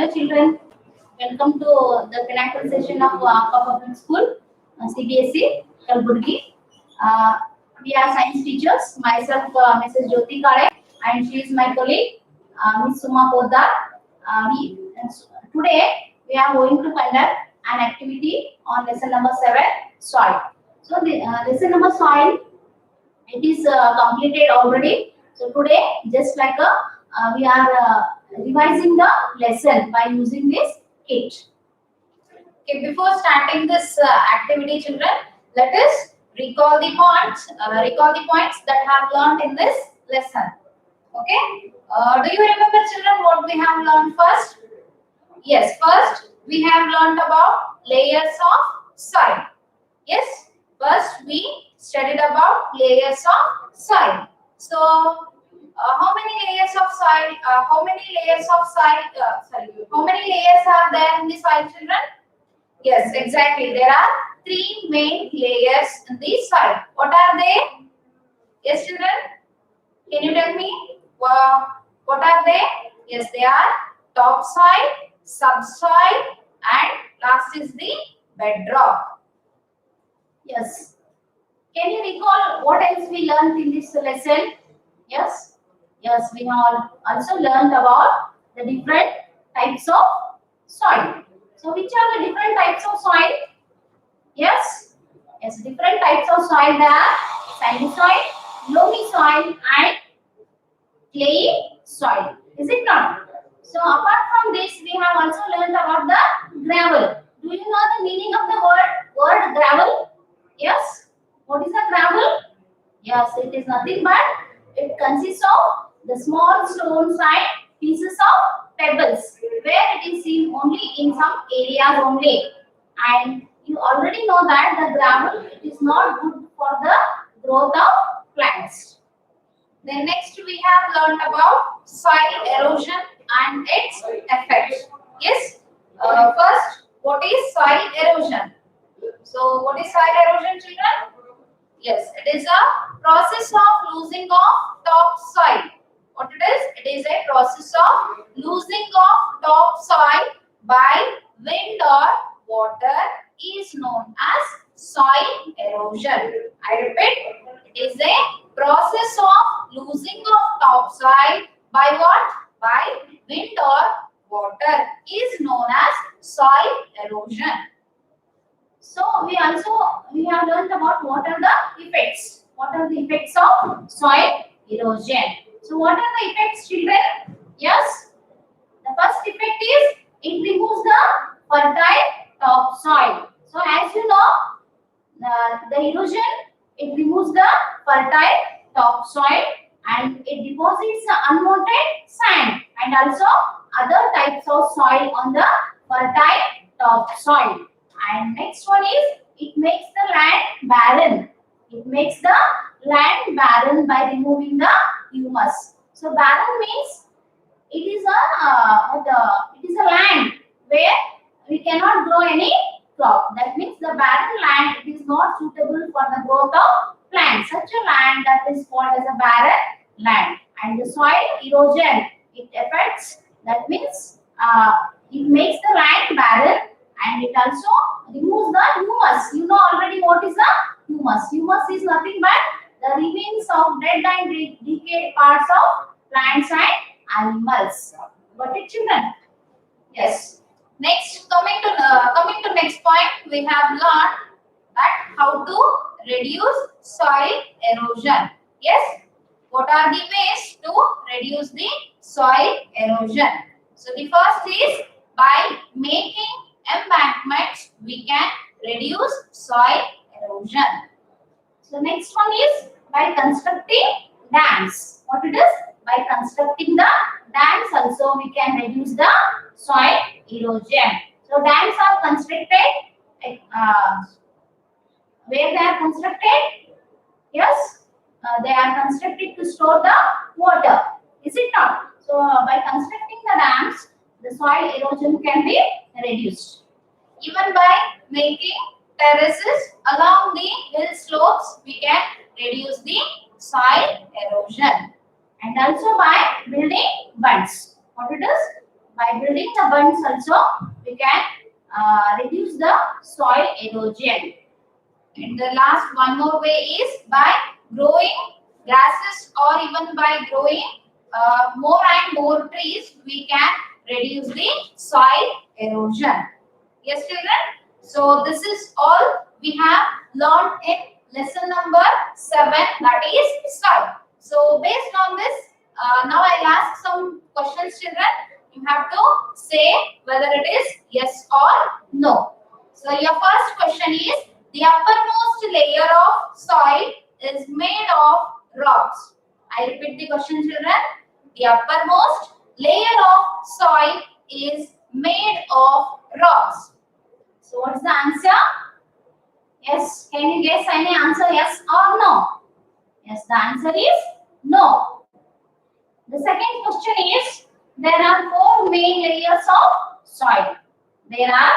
Hello children, welcome to the Pinnacle session of Public School, CBSE, Kalburgi. We are science teachers, myself Mrs. Jyoti Kare, and she is my colleague, Ms. Suma. Today we are going to conduct an activity on lesson number 7, soil. So the lesson number soil, it is completed already. So today, just like we are revising the lesson by using this kit. Okay, before starting this activity, children, let us recall the points. That have learned in this lesson. Okay. Do you remember, children, what we have learned first? Yes. First, we have learned about layers of soil. Yes. First, we studied about layers of soil. So, how many layers of soil? How many layers are there in the soil, children? Yes, exactly. There are 3 main layers in the soil. What are they? Yes, children. Can you tell me? What are they? Yes, they are topsoil, subsoil, and last is the bedrock. Yes. Can you recall what else we learned in this lesson? Yes. Yes, we have also learned about the different types of soil. So, which are the different types of soil? Yes. Yes, different types of soil. There are sandy soil, loamy soil, and clayey soil. Is it not? So, apart from this, we have also learned about the gravel. Do you know the meaning of the word gravel? Yes. What is a gravel? Yes, it is nothing but it consists of the small stones and pieces of pebbles where it is seen only in some areas only. And you already know that the gravel it is not good for the growth of plants. Then next we have learned about soil erosion and its effects. Yes. First, what is soil erosion? So, what is soil erosion, children? Yes, it is a process of losing of topsoil. What it is? It is a process of losing of topsoil by wind or water is known as soil erosion. I repeat, it is a process of losing of topsoil by what? By wind or water is known as soil erosion. So we have learned about what are the effects. What are the effects of soil erosion? So what are the effects, children? Yes. The first effect is it removes the fertile topsoil. So as you know, the erosion it removes the fertile topsoil and it deposits the unwanted sand and also other types of soil on the fertile topsoil. And next one is it makes the land barren. It makes the land barren by removing the humus. So barren means it is a land where we cannot grow any crop. That means the barren land it is not suitable for the growth of plants. Such a land that is called as a barren land. And the soil erosion it affects. That means it makes the land barren. And it also removes the humus. You know already what is the humus. Humus is nothing but the remains of dead and decayed parts of plants and animals. Got it, children? Yes. Next, coming to next point, we have learned that how to reduce soil erosion. Yes. What are the ways to reduce the soil erosion? So the first is by making embankments, we can reduce soil erosion. So next one is by constructing dams. What it is? By constructing the dams also we can reduce the soil erosion. So dams are constructed where they are constructed? Yes, they are constructed to store the water. Is it not? So by constructing the dams, the soil erosion can be reduced. Even by making terraces along the hill slopes, we can reduce the soil erosion. And also by building bunds. What it is? By building the bunds also, we can reduce the soil erosion. And the last one more way is by growing grasses, or even by growing more and more trees, we can reduce the soil erosion. Yes, children? So this is all we have learned in lesson number 7, that is soil. So based on this, now I'll ask some questions, children. You have to say whether it is yes or no. So your first question is, the uppermost layer of soil is made of rocks. I repeat the question, children. The uppermost layer of soil is made of rocks. So what's the answer? Yes. Can you guess any answer, yes or no? Yes, the answer is no. The second question is, there are 4 main layers of soil. There are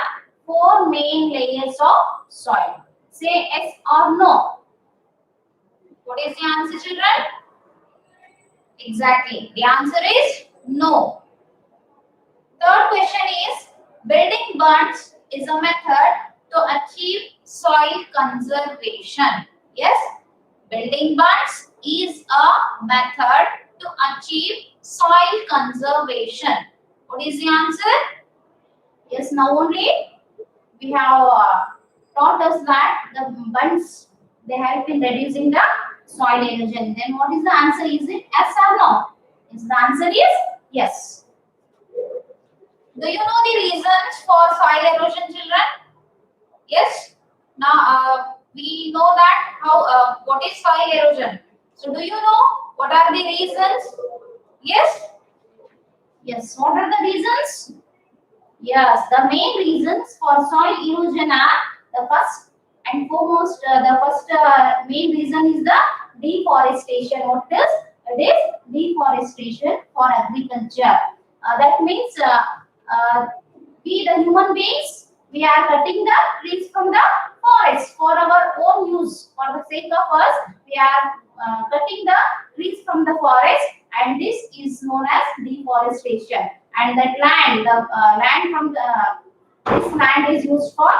4 main layers of soil. Say yes or no. What is the answer, children? Exactly. The answer is no. Third question is, building bunds is a method to achieve soil conservation. Yes, building bunds is a method to achieve soil conservation. What is the answer? Yes, now only we have taught us that the bunds, they help in reducing the soil erosion. Then what is the answer? Is it yes or no? Yes, the answer is yes. Do you know the reasons for soil erosion, children? Yes. Now we know that how what is soil erosion. So do you know what are the reasons? Yes. Yes. What are the reasons? Yes. The main reasons for soil erosion are, the first and foremost, the first main reason is the deforestation. What is? It is deforestation for agriculture. That means we, the human beings, we are cutting the trees from the forest for our own use. For the sake of us, we are cutting the trees from the forest, and this is known as deforestation. And that land, the land from the this land is used for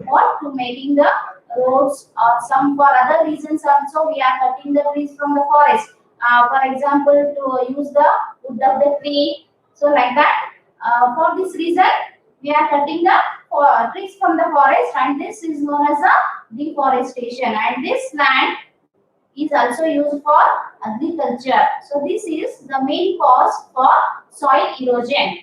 what? To making the roads, or some for other reasons also we are cutting the trees from the forest. For example, to use the wood of the tree. So like that, for this reason, we are cutting the trees from the forest, and this is known as a deforestation. And this land is also used for agriculture. So this is the main cause for soil erosion.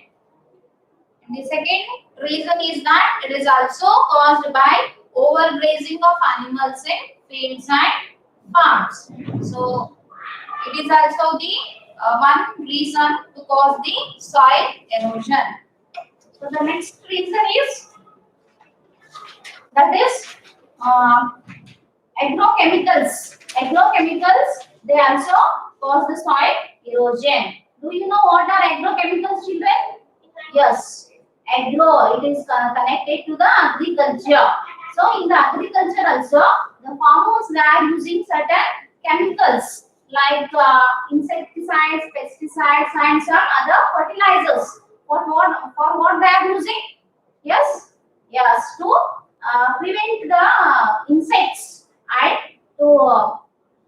And the second reason is that it is also caused by overgrazing of animals in fields and farms. So it is also the one reason to cause the soil erosion. So the next reason is, that is agrochemicals. Agrochemicals, they also cause the soil erosion. Do you know what are agrochemicals, children? Yes, agro, it is connected to the agriculture. So in the agriculture also, the farmers, they are using certain chemicals like insecticides, pesticides, and some other fertilizers. For what they are using? Yes, yes, to prevent the insects, and to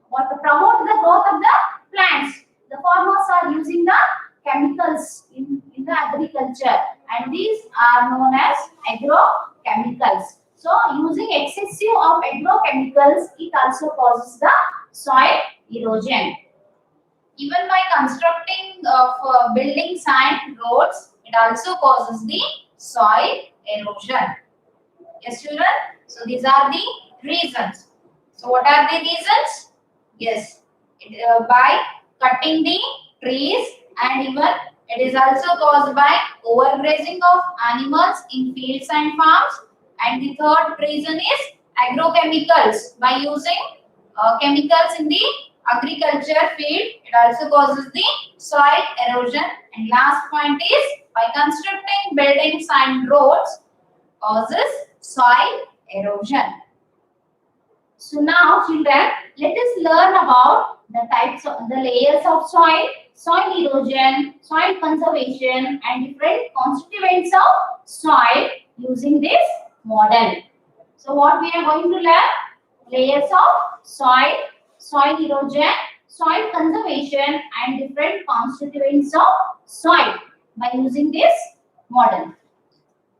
what to promote the growth of the plants. The farmers are using the chemicals in the agriculture, and these are known as agrochemicals. So using excessive of agrochemicals, it also causes the soil erosion. Even by constructing of buildings and roads, it also causes the soil erosion. Yes, children. So these are the reasons. So what are the reasons? Yes, by cutting the trees, and even it is also caused by overgrazing of animals in fields and farms. And the third reason is agrochemicals. By using chemicals in the agriculture field, it also causes the soil erosion. And last point is, by constructing buildings and roads, causes soil erosion. So now, children, let us learn about the types of the layers of soil. soil erosion, soil conservation, and different constituents of soil using this model. So what we are going to learn? Layers of soil, soil erosion, soil conservation, and different constituents of soil by using this model.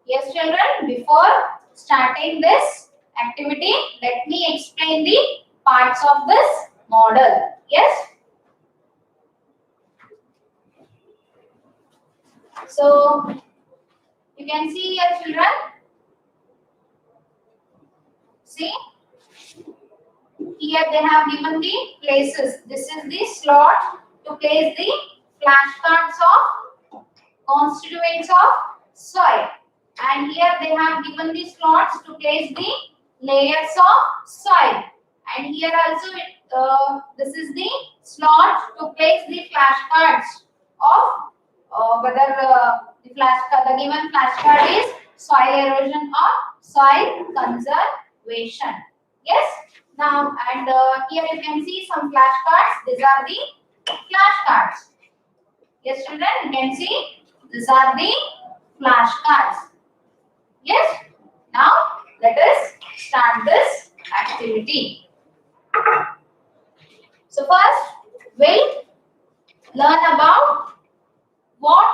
Yes, children, before starting this activity, let me explain the parts of this model. Yes. So, you can see here, children. See, here they have given the places. This is the slot to place the flashcards of constituents of soil. And here they have given the slots to place the layers of soil. And here also this is the slot to place the flashcards of whether the given flashcard is soil erosion or soil conservation. Yes. Now and here you can see some flashcards. These are the flashcards. Yes, children, you can see these are the flashcards. Yes. Now let us start this activity. So first we'll learn about what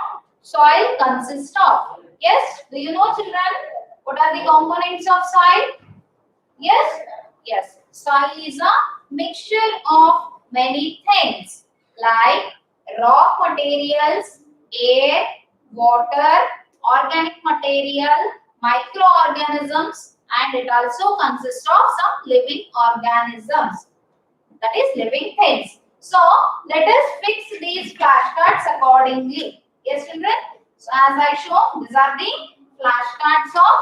soil consists of. Yes. Do you know, children, what are the components of soil? Yes. Yes. Soil is a mixture of many things like raw materials, air, water, organic material, microorganisms, and it also consists of some living organisms, that is living things. So let us fix these flashcards accordingly. Yes, children. So as I show, these are the flashcards of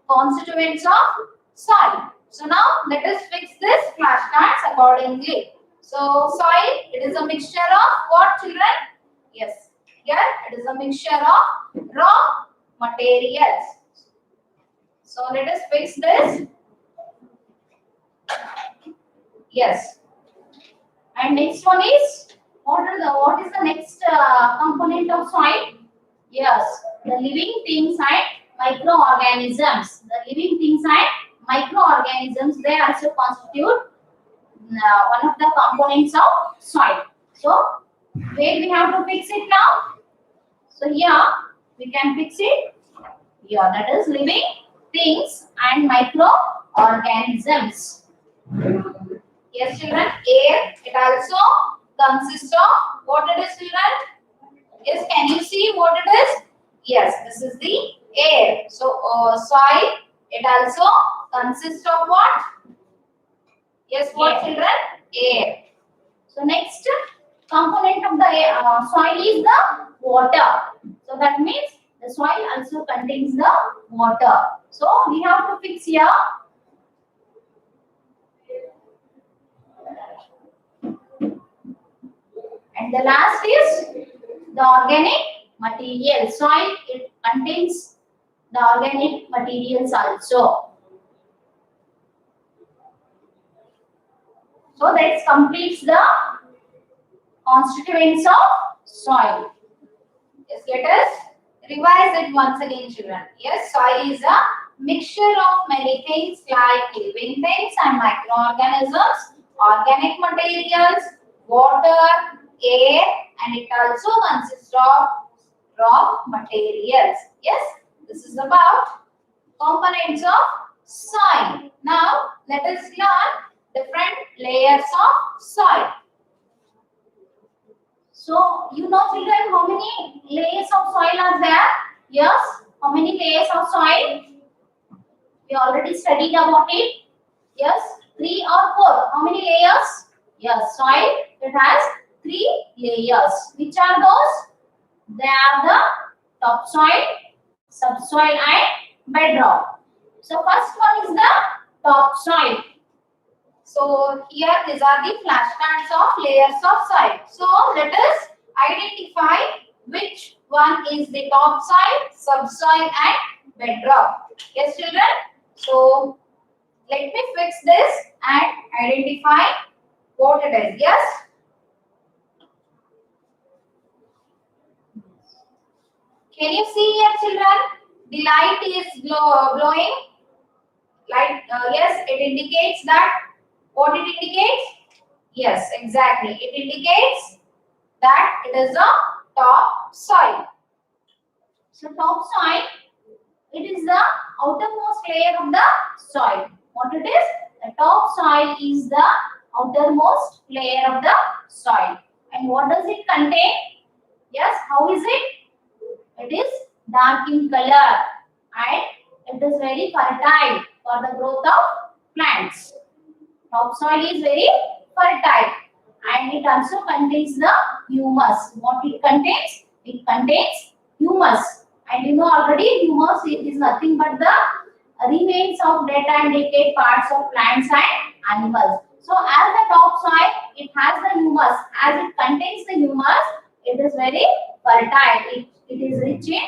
constituents of soil. So now let us fix this flashcards accordingly. So soil, it is a mixture of what, children? Yes. Here it is a mixture of raw materials. So let us fix this. Yes. And next one is what is the next component of soil? Yes, the living things and microorganisms. The living things and microorganisms, they also constitute one of the components of soil. So where we have to fix it now? So here we can fix it. Here, that is living things and microorganisms. Yes, children. Air, it also consists of what it is, children? Yes, can you see what it is? Yes, this is the air. So soil, it also consists of what? Yes, what, children? Air. So next component of the soil is the water. So that means the soil also contains the water. So we have to fix here. And the last is the organic material. Soil, it contains the organic materials also. So that completes the constituents of soil. Yes, let us revise it once again, children. Yes, soil is a mixture of many things like living things and microorganisms, organic materials, water, air, and it also consists of raw materials. Yes, this is about components of soil. Now, let us learn different layers of soil. So, you know, children, how many layers of soil are there? Yes, how many layers of soil? We already studied about it. Yes, 3 or 4. How many layers? Yes, soil, it has 3 layers. Which are those? They are the topsoil, subsoil, and bedrock. So, first one is the topsoil. So here these are the flashcards of layers of soil. So let us identify which one is the topsoil, subsoil, and bedrock. Yes, children. So let me fix this and identify what it is. Yes. Can you see here, children? The light is blowing. Light, yes, it indicates that. What it indicates? Yes, exactly. It indicates that it is a top soil. So top soil, it is the outermost layer of the soil. What it is? The top soil is the outermost layer of the soil. And what does it contain? Yes, how is it? It is dark in color and it is very fertile for the growth of plants. Topsoil is very fertile and it also contains the humus. What it contains? It contains humus. And you know already humus is nothing but the remains of dead and decayed parts of plants and animals. So as the topsoil, it has the humus. As it contains the humus, it is very fertile. It is rich in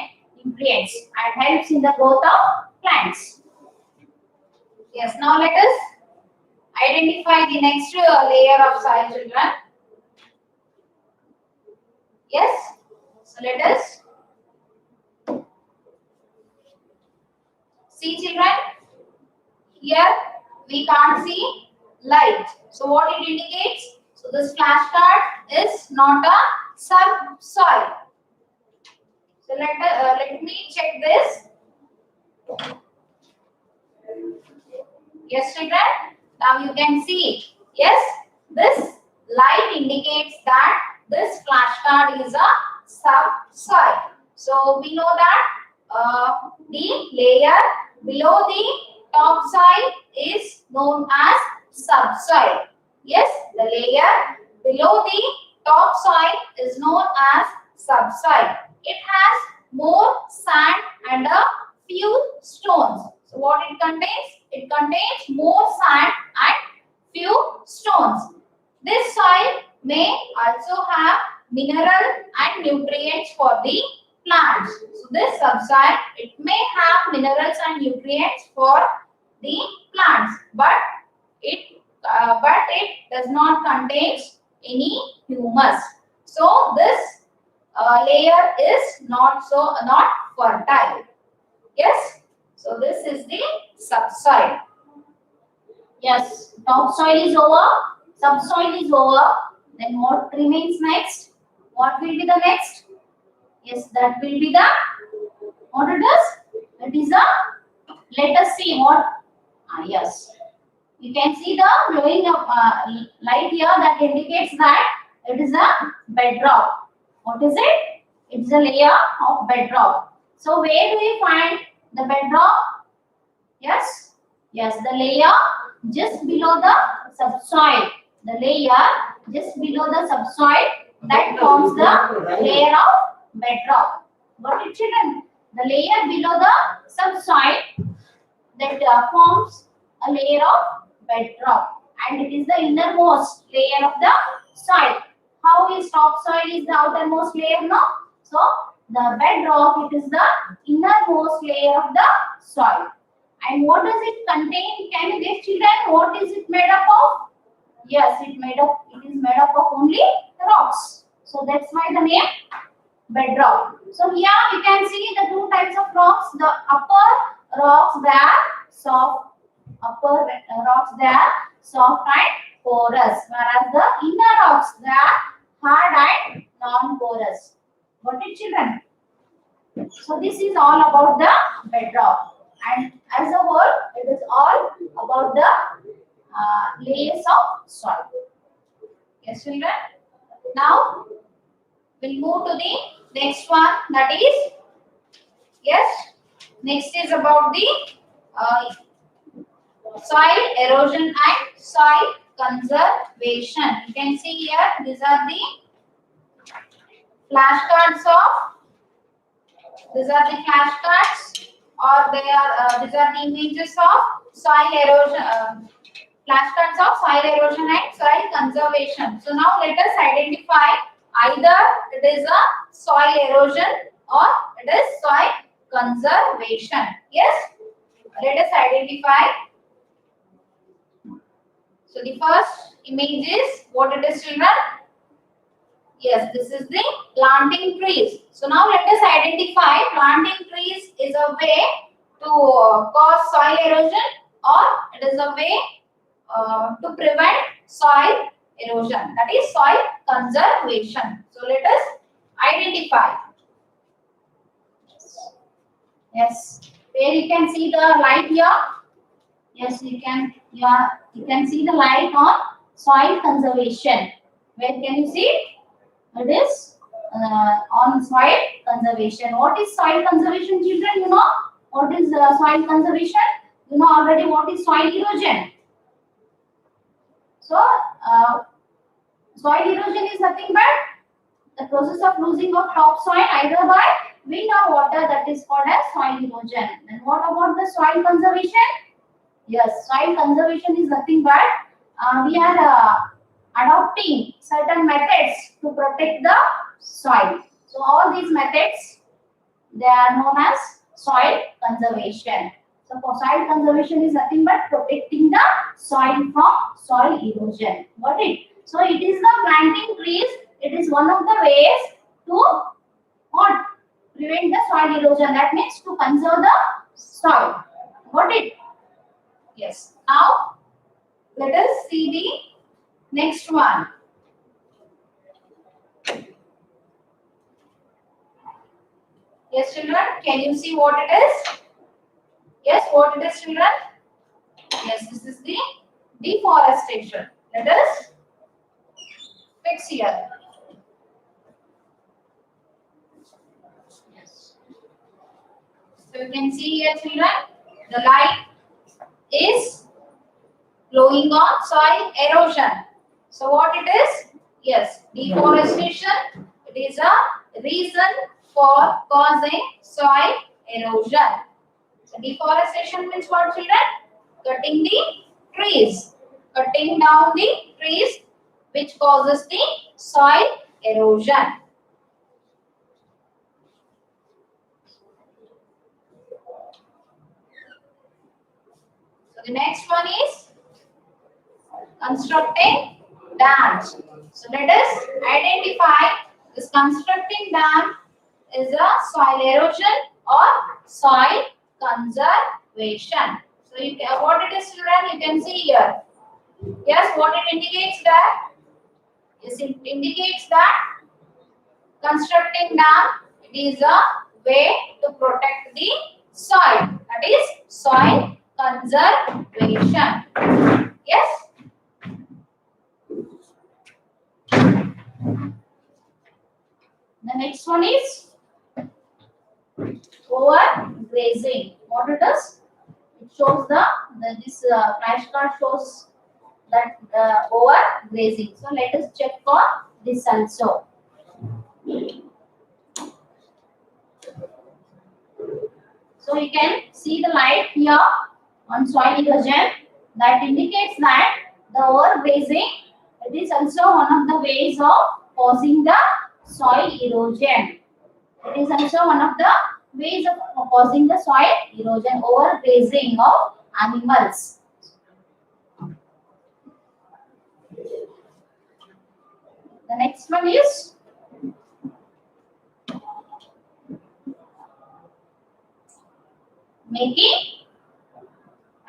nutrients and helps in the growth of plants. Yes, now let us identify the next layer of soil, children. Yes, so let us see, children. Here we can't see light. So what it indicates? So this flashcard is not a subsoil. So let me check this. Yes, children. Now you can see. Yes, this light indicates that this flashcard is a subsoil. So we know that the layer below the topsoil is known as subsoil. Yes, the layer below the topsoil is known as subsoil. It has more sand and a few stones. So what it contains? It contains more sand and few stones. This soil may also have mineral and nutrients for the plants. So this subsoil, it may have minerals and nutrients for the plants, but it does not contain any humus. So this layer is not fertile. Yes. So this is the subsoil. Yes, topsoil is over, subsoil is over. Then what remains next? What will be the next? Yes, that will be the, what it is? It is a, let us see what, yes. You can see the glowing of light here that indicates that it is a bedrock. What is it? It is a layer of bedrock. So where do we find the bedrock? Yes, yes, the layer just below the subsoil. The layer just below the subsoil that forms the layer of bedrock. Got it, children? The layer below the subsoil that forms a layer of bedrock, and it is the innermost layer of the soil. How is topsoil is the outermost layer? No. So the bedrock, it is the innermost layer of the soil. And what does it contain? Can you guess, children? What is it made up of? Yes, it is made up of only rocks. So that's why the name bedrock. So here you can see the two types of rocks. The upper rocks, they are soft. Upper rocks, they are soft and porous, whereas the inner rocks, they are hard and non-porous. Got it, children? So this is all about the bedrock. And as a whole, it is all about the layers of soil. Yes, children. Now we'll move to the next one. That is, yes, next is about the soil erosion and soil conservation. You can see here, these are the flashcards of. These are the flashcards, or they are these are the images of soil erosion, flashcards of soil erosion and soil conservation. So now let us identify either it is a soil erosion or it is soil conservation. Yes, let us identify. So the first image is what it is, children. Yes, this is the planting trees. So now let us identify planting trees is a way to cause soil erosion, or it is a way to prevent soil erosion. That is soil conservation. So let us identify. Yes, where you can see the light here. Yes, you can. You can see the light on soil conservation. Where can you see? It is on soil conservation. What is soil conservation, children? You know what is soil conservation? You know already what is soil erosion. So, soil erosion is nothing but the process of losing of topsoil either by wind or water, that is called as soil erosion. And what about the soil conservation? Yes, soil conservation is nothing but we are adopting certain methods to protect the soil. So all these methods, they are known as soil conservation. So for soil conservation is nothing but protecting the soil from soil erosion. Got it? So it is the planting trees. It is one of the ways to what? Prevent the soil erosion. That means to conserve the soil. Got it? Yes. Now let us see the next one. Yes, children. Can you see what it is? Yes, what it is, children? Yes, this is the deforestation. Let us fix here. Yes. So you can see here, children, the light is flowing on soil erosion. So what it is? Yes, deforestation. It is a reason for causing soil erosion. So deforestation means what, children? Cutting the trees, cutting down the trees, which causes the soil erosion. So the next one is constructing dams. So let us identify this constructing dam is a soil erosion or soil conservation. So you can, what it is, children, you can see here. Yes, what it indicates that? Yes, it indicates that constructing dam, it is a way to protect the soil. That is soil conservation. Yes. The next one is overgrazing. What it is? It shows this flashcard shows that overgrazing. So let us check for this also. So you can see the light here on soil erosion that indicates that the overgrazing, it is also one of the ways of causing the soil erosion. It is also one of the ways of causing the soil erosion, overgrazing of animals. The next one is making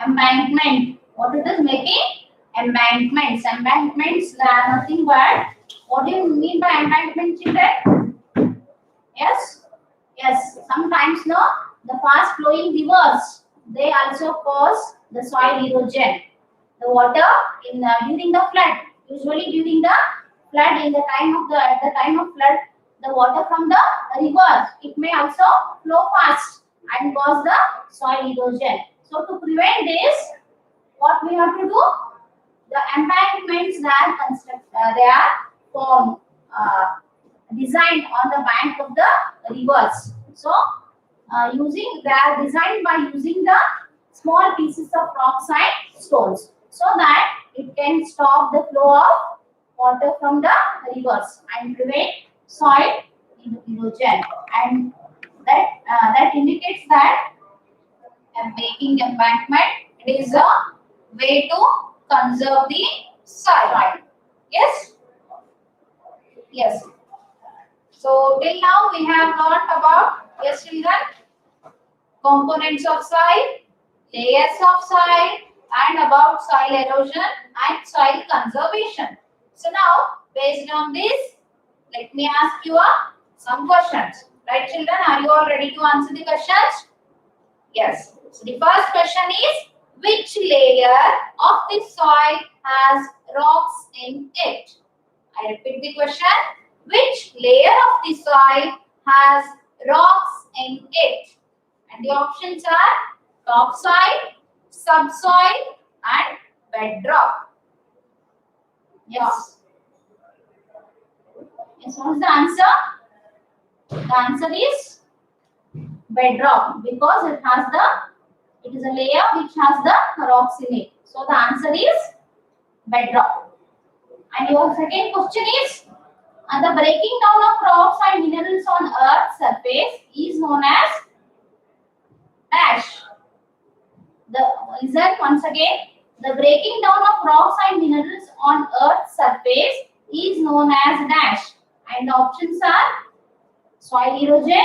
embankment. What it is? Making embankments. Embankments are nothing but, what do you mean by embankment, children? Yes? Yes. Sometimes no, the fast flowing rivers, they also cause the soil erosion. The water in during the flood, usually during the flood, in the time of at the time of flood, the water from the river, it may also flow fast and cause the soil erosion. So to prevent this, what we have to do? The embankments that they are formed, designed on the bank of the rivers. So they are designed by using the small pieces of rock-side stones, so that it can stop the flow of water from the rivers and prevent soil erosion. And that indicates that making embankment, it is a way to conserve the soil. Yes. Yes. So till now we have learnt about, yes children, components of soil, layers of soil, and about soil erosion and soil conservation. So now, based on this, let me ask you some questions. Right children, are you all ready to answer the questions? Yes. So the first question is, which layer of the soil has rocks in it? I repeat the question. Which layer of the soil has rocks in it? And the options are topsoil, subsoil, and bedrock. Yes. Yes, what is the answer? The answer is bedrock because it is a layer which has the rocks in it. So the answer is bedrock. And your second question is, the breaking down of rocks and minerals on Earth's surface is known as dash. Listen once again. The breaking down of rocks and minerals on Earth's surface is known as dash. And the options are soil erosion,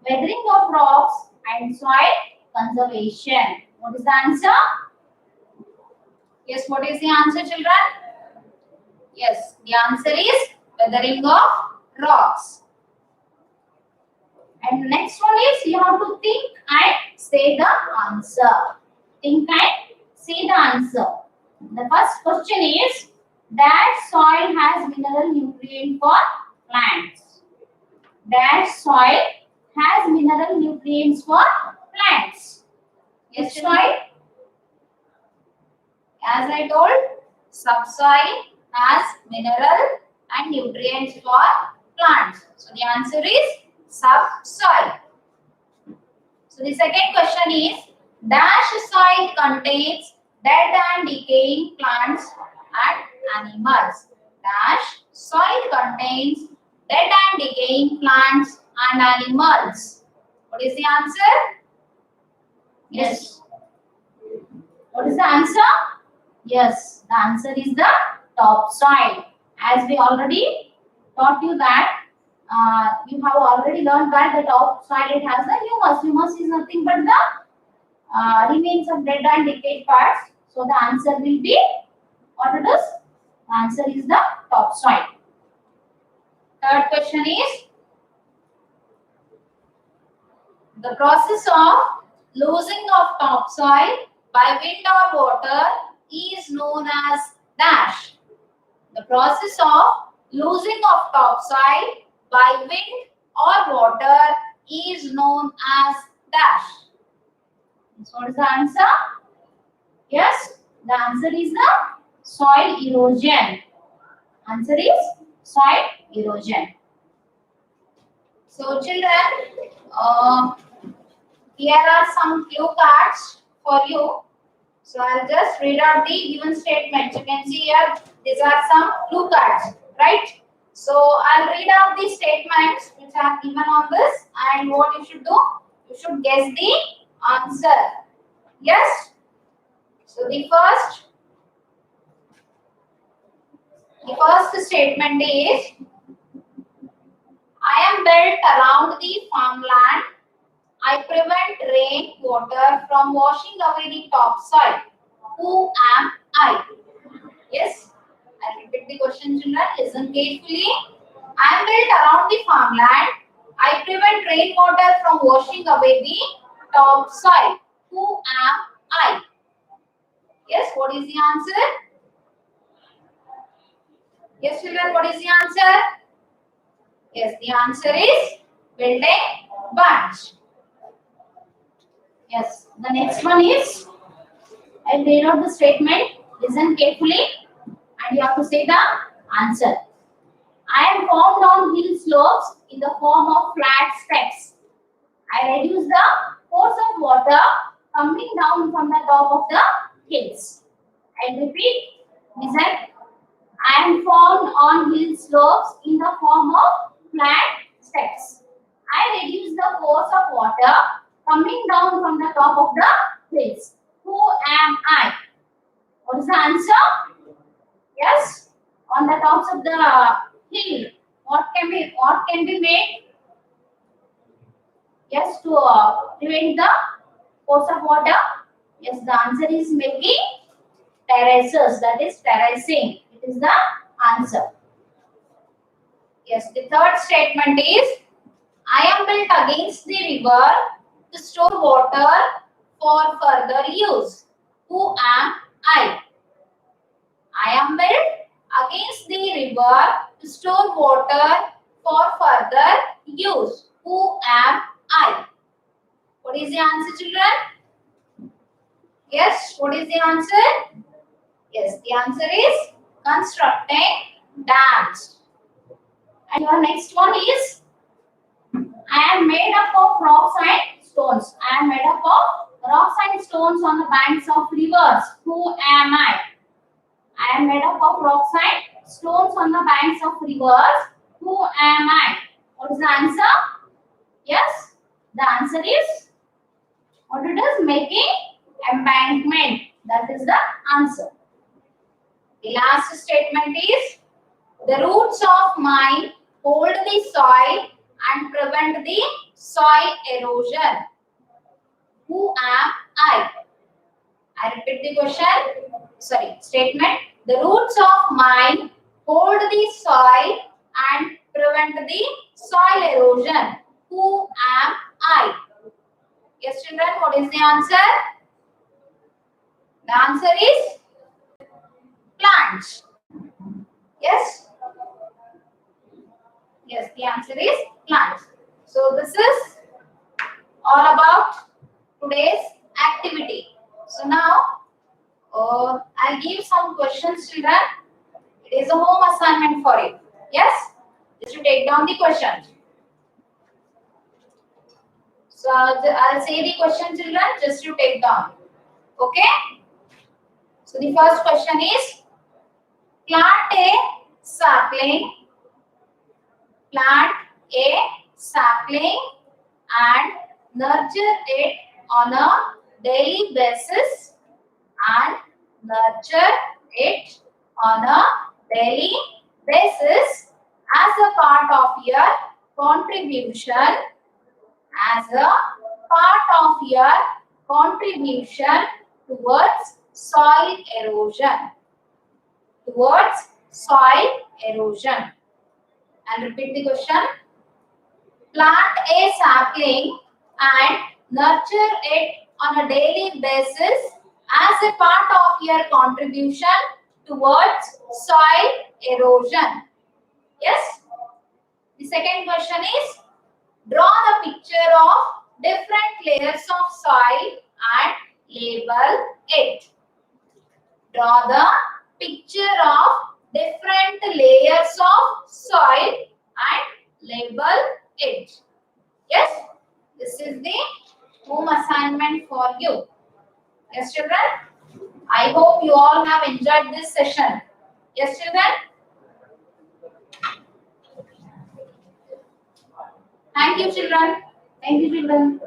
weathering of rocks, and soil conservation. What is the answer? Yes, what is the answer, children? Yes, the answer is weathering of rocks. And the next one is, you have to think and say the answer. Think and say the answer. The first question is, that soil has mineral nutrient for plants. That soil has mineral nutrients for plants. Yes, soil. As I told, subsoil has mineral and nutrients for plants. So the answer is subsoil. So the second question is, dash soil contains dead and decaying plants and animals. Dash soil contains dead and decaying plants and animals. What is the answer? Yes. What is the answer? Yes, the answer is the topsoil. As we already taught you that, you have already learned that the topsoil, it has the humus. Humus is nothing but the remains of dead and decayed parts. So the answer will be, what it is? The answer is the topsoil. Third question is, the process of losing of topsoil by wind or water is known as dash. The process of losing of topsoil by wind or water is known as dash. So what is the answer? Yes, the answer is the soil erosion. Answer is soil erosion. So children, here are some clue cards for you. So I'll just read out the given statements. You can see here, these are some clue cards, right? So I'll read out the statements which are given on this, and what you should do, you should guess the answer. Yes? So the first statement is, I am built around the farmland. I prevent rain water from washing away the topsoil. Who am I? Yes, I'll repeat the question, children. Listen carefully. I am built around the farmland. I prevent rainwater from washing away the topsoil. Who am I? Yes, what is the answer? Yes, children, what is the answer? Yes, the answer is building bunch. Yes, the next one is, I'll read out the statement. Listen carefully and you have to say the answer. I am found on hill slopes in the form of flat steps. I reduce the force of water coming down from the top of the hills. I repeat, listen. I am found on hill slopes in the form of flat steps. I reduce the force of water coming down from the top of the hills. Who am I? What is the answer? Yes, on the tops of the hill. What can be made? Yes, to prevent the course of water. Yes, the answer is making terraces. That is terracing. It is the answer. Yes, the third statement is I am built against the river to store water for further use. Who am I? I am built against the river to store water for further use. Who am I? What is the answer, children? Yes, what is the answer? Yes, the answer is constructing dams. And your next one is I am made up of rocks and stones. I am made up of rocks and stones on the banks of rivers. Who am I? I am made up of rocks and stones on the banks of rivers. Who am I? What is the answer? Yes, the answer is what it is? Making embankment. That is the answer. The last statement is the roots of mine hold the soil and prevent the soil erosion. Who am I? I repeat the question. Statement. The roots of mine hold the soil and prevent the soil erosion. Who am I? Yes, children, what is the answer? The answer is plants. Yes? Yes, the answer is plants. So this is all about today's activity. So now I'll give some questions, children. It is a home assignment for you. Yes? Just to take down the questions. So I'll say the question, children, just to take down. Okay? So the first question is plant a sapling. Plant a sapling and nurture it on a daily basis and nurture it on a daily basis as a part of your contribution towards soil erosion. And repeat the question. Plant a sapling and nurture it on a daily basis as a part of your contribution towards soil erosion. Yes? The second question is draw the picture of different layers of soil and label it. Draw the picture of different layers of soil and label it. Yes, this is the home assignment for you. Yes, children. I hope you all have enjoyed this session. Yes, children. Thank you, children. Thank you, children.